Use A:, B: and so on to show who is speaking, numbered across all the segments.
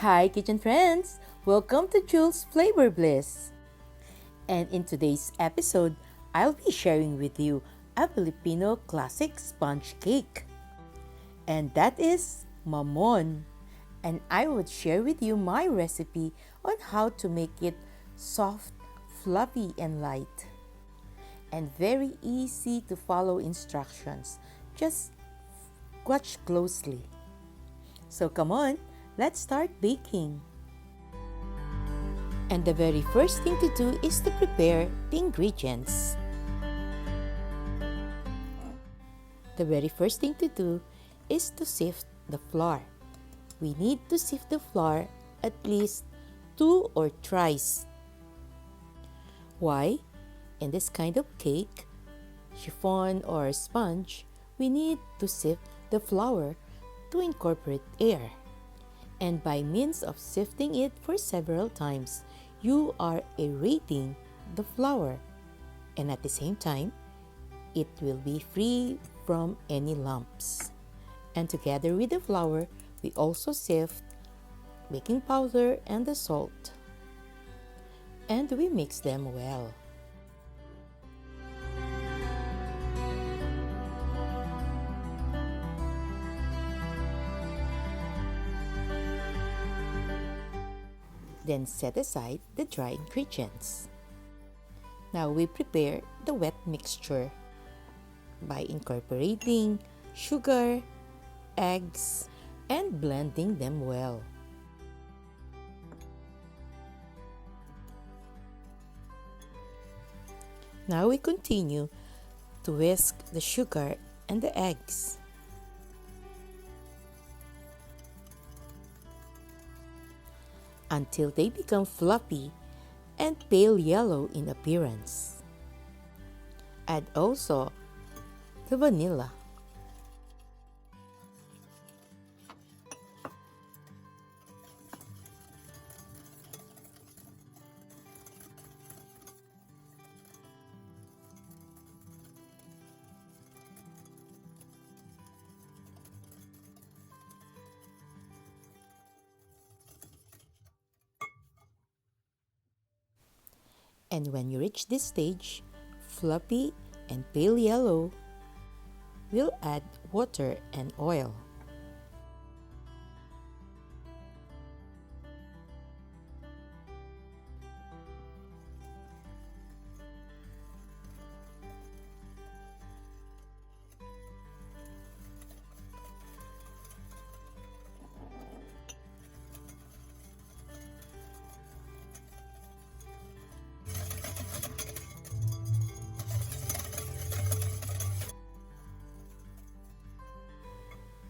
A: Hi kitchen friends! Welcome to Jules Flavor Bliss. And in today's episode, I'll be sharing with you a Filipino classic sponge cake. And that is mamon. And I would share with you my recipe on how to make it soft, fluffy, and light. And very easy to follow instructions. Just watch closely. So come on, let's start baking. And the very first thing to do is to prepare the ingredients. The very first thing to do is to sift the flour. We need to sift the flour at least 2 or thrice. Why? In this kind of cake, chiffon or sponge, we need to sift the flour to incorporate air. And by means of sifting it for several times, you are aerating the flour. And at the same time, it will be free from any lumps. And together with the flour, we also sift baking powder and the salt. And we mix them well. Then set aside the dry ingredients. Now we prepare the wet mixture by incorporating sugar, eggs, and blending them well. Now we continue to whisk the sugar and the eggs. Until they become fluffy and pale yellow in appearance. Add also the vanilla. And when you reach this stage, fluffy and pale yellow, we'll add water and oil.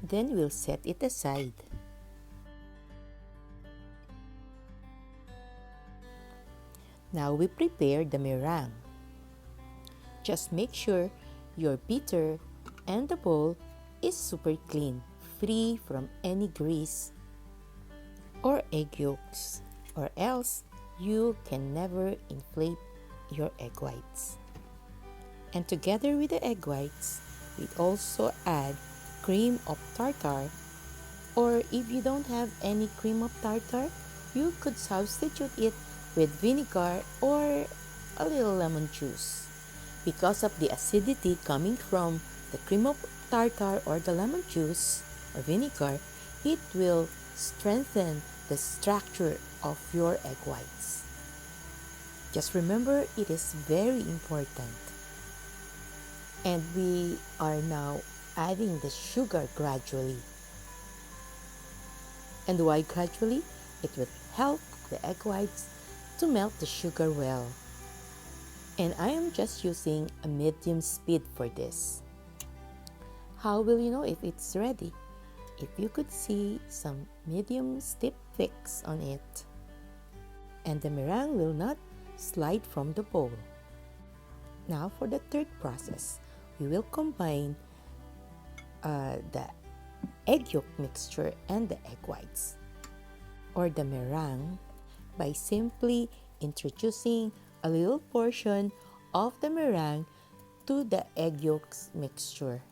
A: Then we'll set it aside. Now we prepare the meringue. Just make sure your beater and the bowl is super clean, free from any grease or egg yolks, or else you can never inflate your egg whites. And together with the egg whites, we also add cream of tartar, or if you don't have any cream of tartar, you could substitute it with vinegar or a little lemon juice. Because of the acidity coming from the cream of tartar or the lemon juice or vinegar, it will strengthen the structure of your egg whites. Just remember, it is very important. And we are now adding the sugar gradually. And why gradually? It will help the egg whites to melt the sugar well. And I am just using a medium speed for this. How will you know if it's ready? If you could see some medium stiff fix on it. And the meringue will not slide from the bowl. Now for the third process, we will combine the egg yolk mixture and the egg whites, or the meringue, by simply introducing a little portion of the meringue to the egg yolks mixture.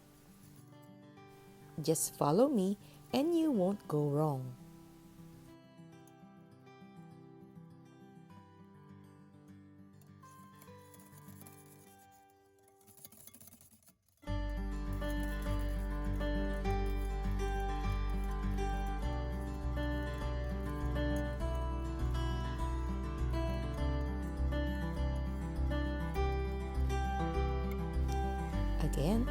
A: Just follow me and you won't go wrong. Again,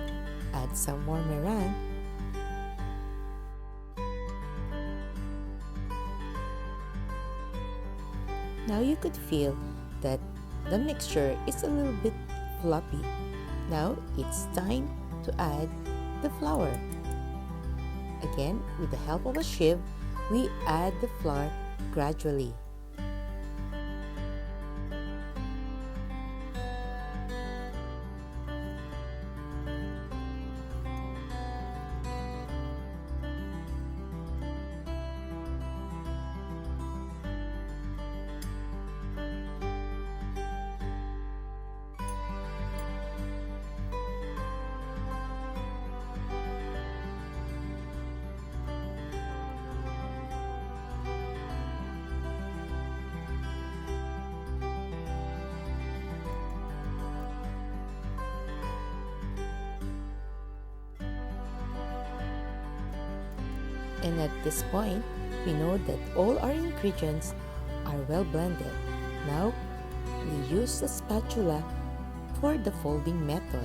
A: add some more meringue. Now you could feel that the mixture is a little bit floppy. Now it's time to add the flour. Again, with the help of a sieve, we add the flour gradually. And at this point, we know that all our ingredients are well blended. Now, we use a spatula for the folding method.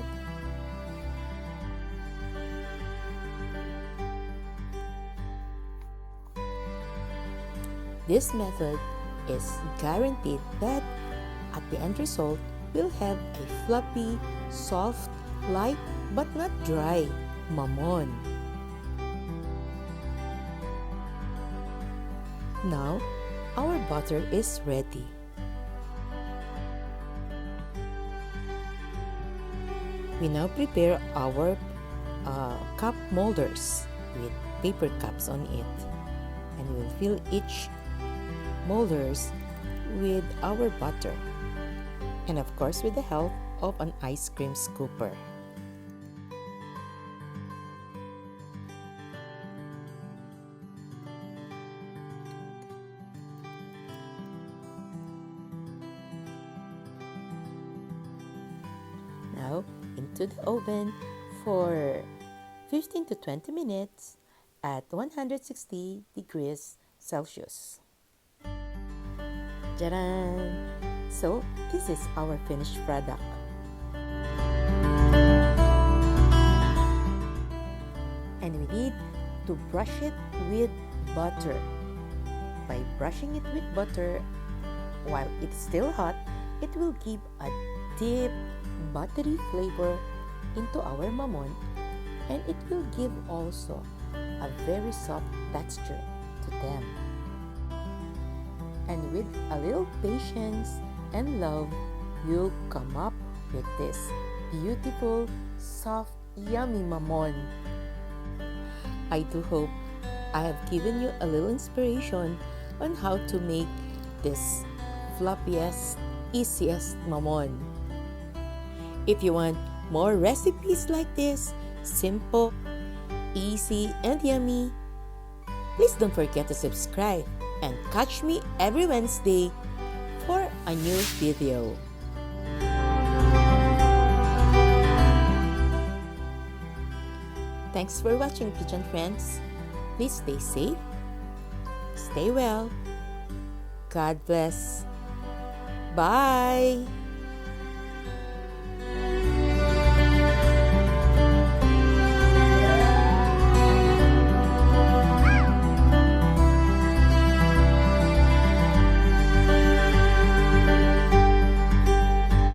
A: This method is guaranteed that at the end result, we'll have a fluffy, soft, light, but not dry mamon. Now, our butter is ready. We now prepare our cup molders with paper cups on it. And we'll fill each molders with our butter. And of course, with the help of an ice cream scooper. Now, into the oven for 15 to 20 minutes at 160 degrees Celsius. Jaran! So, this is our finished product. And we need to brush it with butter. By brushing it with butter while it's still hot, it will give a deep buttery flavor into our mamon, and it will give also a very soft texture to them. And with a little patience and love, you'll come up with this beautiful, soft, yummy mamon. I do hope I have given you a little inspiration on how to make this floppiest, easiest mamon. If you want more recipes like this, simple, easy, and yummy, please don't forget to subscribe and catch me every Wednesday for a new video. Thanks for watching, Kitchen Friends. Please stay safe, stay well. God bless. Bye!